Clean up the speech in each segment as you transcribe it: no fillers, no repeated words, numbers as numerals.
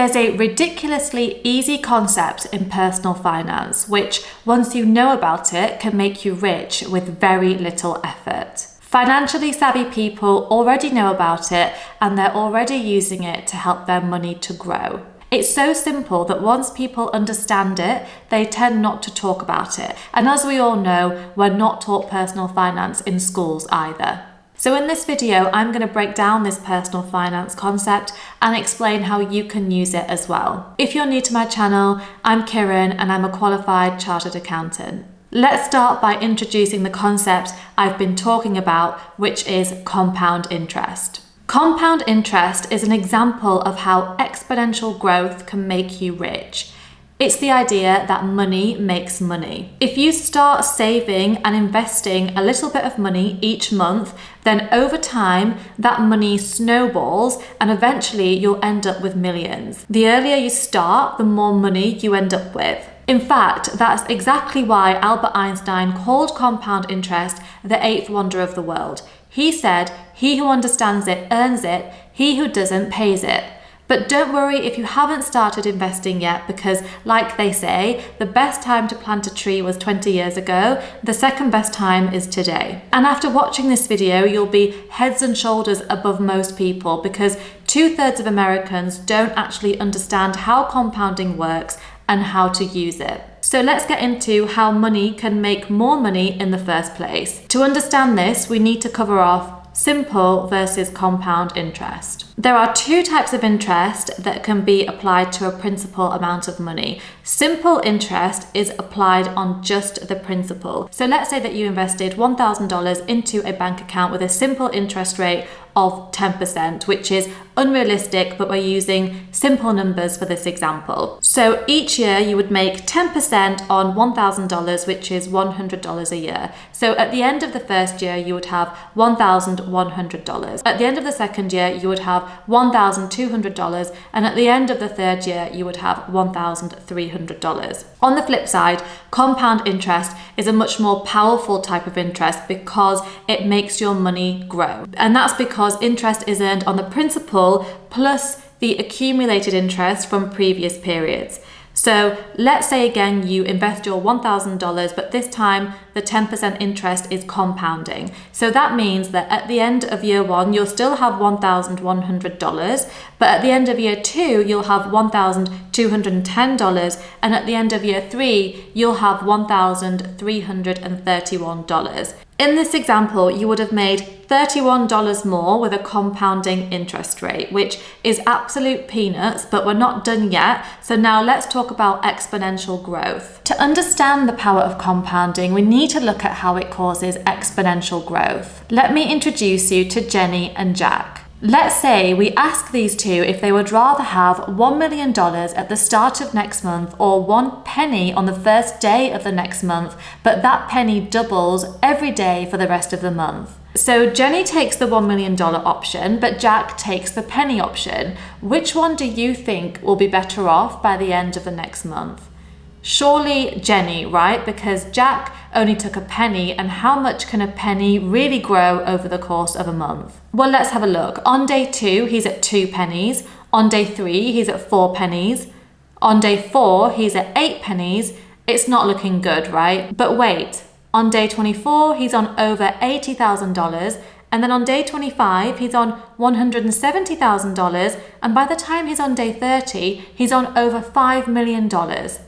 There's a ridiculously easy concept in personal finance, which once you know about it can make you rich with very little effort. Financially savvy people already know about it and they're already using it to help their money to grow. It's so simple that once people understand it, they tend not to talk about it. And as we all know, we're not taught personal finance in schools either. So in this video, I'm going to break down this personal finance concept and explain how you can use it as well. If you're new to my channel, I'm Kiran and I'm a qualified chartered accountant. Let's start by introducing the concept I've been talking about, which is compound interest. Compound interest is an example of how exponential growth can make you rich. It's the idea that money makes money. If you start saving and investing a little bit of money each month, then over time, that money snowballs and eventually you'll end up with millions. The earlier you start, the more money you end up with. In fact, that's exactly why Albert Einstein called compound interest the eighth wonder of the world. He said, "He who understands it earns it, he who doesn't pays it." But don't worry if you haven't started investing yet, because like they say, the best time to plant a tree was 20 years ago, the second best time is today. And after watching this video, you'll be heads and shoulders above most people because 2/3 of Americans don't actually understand how compounding works and how to use it. So let's get into how money can make more money in the first place. To understand this, we need to cover off simple versus compound interest. There are two types of interest that can be applied to a principal amount of money. Simple interest is applied on just the principal. So let's say that you invested $1,000 into a bank account with a simple interest rate of 10%, which is unrealistic, but we're using simple numbers for this example. So each year you would make 10% on $1,000, which is $100 a year. So at the end of the first year, you would have $1,100. At the end of the second year, you would have $1,200. And at the end of the third year, you would have $1,300. On the flip side, compound interest is a much more powerful type of interest because it makes your money grow. And that's because interest is earned on the principal plus the accumulated interest from previous periods. So let's say again you invest your $1,000, but this time the 10% interest is compounding. So that means that at the end of year one, you'll still have $1,100, but at the end of year two, you'll have $1,210, and at the end of year three, you'll have $1,331. In this example, you would have made $31 more with a compounding interest rate, which is absolute peanuts, but we're not done yet. So now let's talk about exponential growth. To understand the power of compounding, we need to look at how it causes exponential growth. Let me introduce you to Jenny and Jack. Let's say we ask these two if they would rather have $1 million at the start of next month or 1 penny on the first day of the next month, but that penny doubles every day for the rest of the month. So Jenny takes the $1 million option, but Jack takes the penny option. Which one do you think will be better off by the end of the next month? Surely Jenny, right? Because Jack only took a penny, and how much can a penny really grow over the course of a month? Well, let's have a look. On day 2, he's at 2 pennies. On day 3, he's at 4 pennies. On day 4, he's at 8 pennies. It's not looking good, right? But wait, on day 24, he's on over $80,000. And then on day 25, he's on $170,000. And by the time he's on day 30, he's on over $5 million.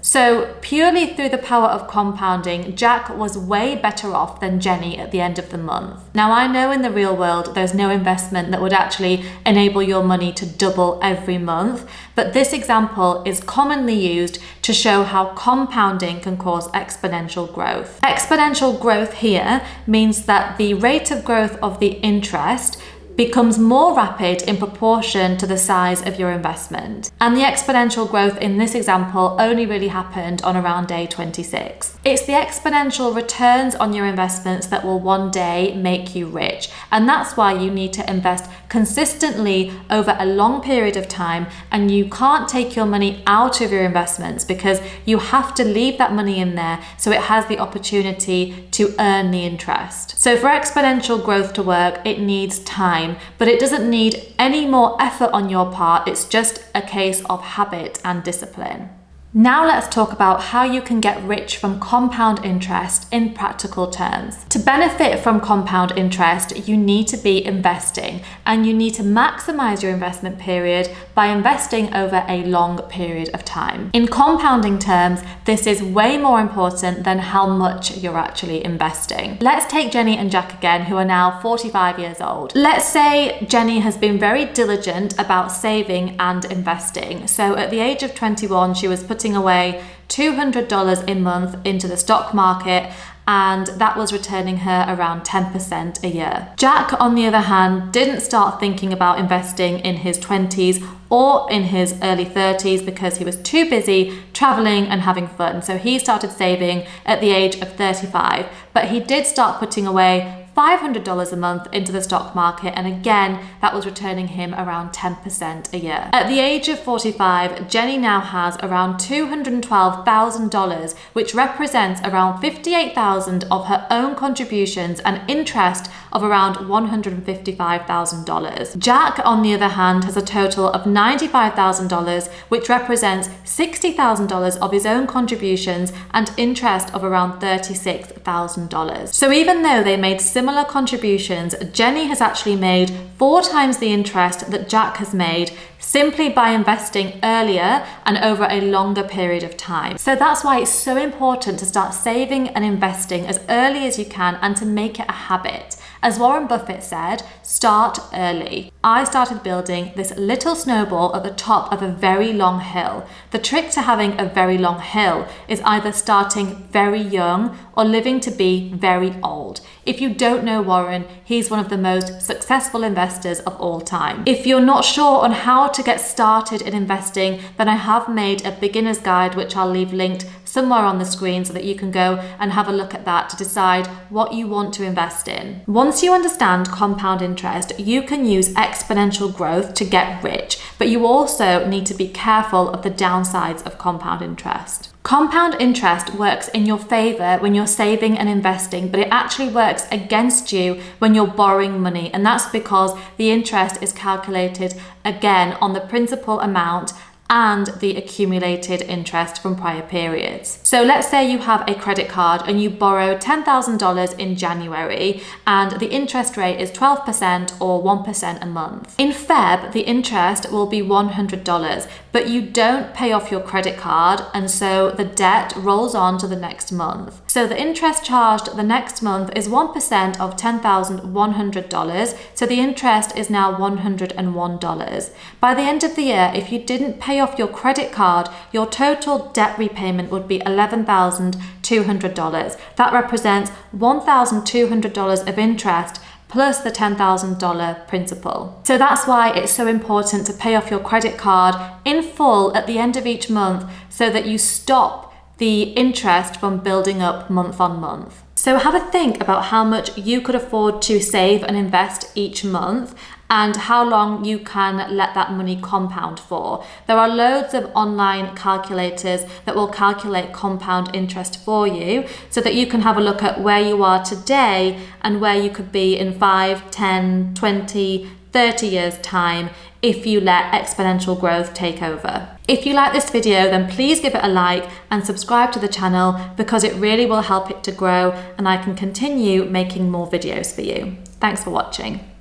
So purely through the power of compounding, Jack was way better off than Jenny at the end of the month. Now, I know in the real world, there's no investment that would actually enable your money to double every month. But this example is commonly used to show how compounding can cause exponential growth. Exponential growth here means that the rate of growth of the interest becomes more rapid in proportion to the size of your investment. And the exponential growth in this example only really happened on around day 26. It's the exponential returns on your investments that will one day make you rich. And that's why you need to invest consistently over a long period of time, and you can't take your money out of your investments because you have to leave that money in there so it has the opportunity to earn the interest. So for exponential growth to work, it needs time. time, but it doesn't need any more effort on your part. It's just a case of habit and discipline. Now let's talk about how you can get rich from compound interest in practical terms. To benefit from compound interest, you need to be investing, and you need to maximize your investment period by investing over a long period of time. In compounding terms, this is way more important than how much you're actually investing. Let's take Jenny and Jack again, who are now 45 years old. Let's say Jenny has been very diligent about saving and investing. So at the age of 21, she was putting away $200 a month into the stock market, and that was returning her around 10% a year. Jack, on the other hand, didn't start thinking about investing in his 20s or in his early 30s because he was too busy traveling and having fun. So he started saving at the age of 35, but he did start putting away $500 a month into the stock market, and again, that was returning him around 10% a year. At the age of 45, Jenny now has around $212,000, which represents around $58,000 of her own contributions and interest of around $155,000. Jack, on the other hand, has a total of $95,000, which represents $60,000 of his own contributions and interest of around $36,000. So even though they made similar contributions, Jenny has actually made 4 times the interest that Jack has made simply by investing earlier and over a longer period of time. So that's why it's so important to start saving and investing as early as you can and to make it a habit. As Warren Buffett said, start early. I started building this little snowball at the top of a very long hill. The trick to having a very long hill is either starting very young or living to be very old. If you don't know Warren, he's one of the most successful investors of all time. If you're not sure on how to get started in investing, then I have made a beginner's guide, which I'll leave linked somewhere on the screen so that you can go and have a look at that to decide what you want to invest in. Once you understand compound interest, you can use exponential growth to get rich, but you also need to be careful of the downsides of compound interest. Compound interest works in your favor when you're saving and investing, but it actually works against you when you're borrowing money, and that's because the interest is calculated again on the principal amount and the accumulated interest from prior periods. So let's say you have a credit card and you borrow $10,000 in January and the interest rate is 12% or 1% a month. In Feb, the interest will be $100, but you don't pay off your credit card, and so the debt rolls on to the next month. So the interest charged the next month is 1% of $10,100, so the interest is now $101. By the end of the year, if you didn't pay off your credit card, your total debt repayment would be $11,200. That represents $1,200 of interest plus the $10,000 principal. So that's why it's so important to pay off your credit card in full at the end of each month so that you stop the interest from building up month on month. So have a think about how much you could afford to save and invest each month and how long you can let that money compound for. There are loads of online calculators that will calculate compound interest for you so that you can have a look at where you are today and where you could be in 5, 10, 20, 30 years time if you let exponential growth take over. If you like this video, then please give it a like and subscribe to the channel because it really will help it to grow and I can continue making more videos for you. Thanks for watching.